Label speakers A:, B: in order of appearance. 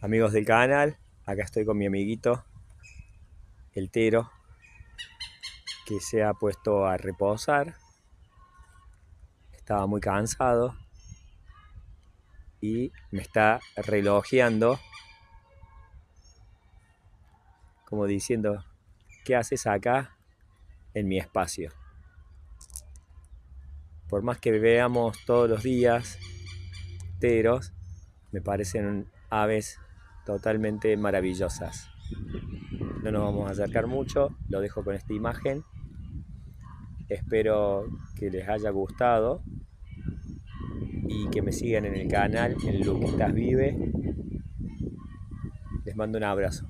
A: Amigos del canal, acá estoy con mi amiguito, el Tero, que se ha puesto a reposar. Estaba muy cansado y me está relojeando, como diciendo, ¿qué haces acá en mi espacio? Por más que veamos todos los días teros, me parecen aves totalmente maravillosas. No nos vamos a acercar mucho, lo dejo con esta imagen. Espero que les haya gustado y que me sigan en el canal, en Luquitas Vive. Les mando un abrazo.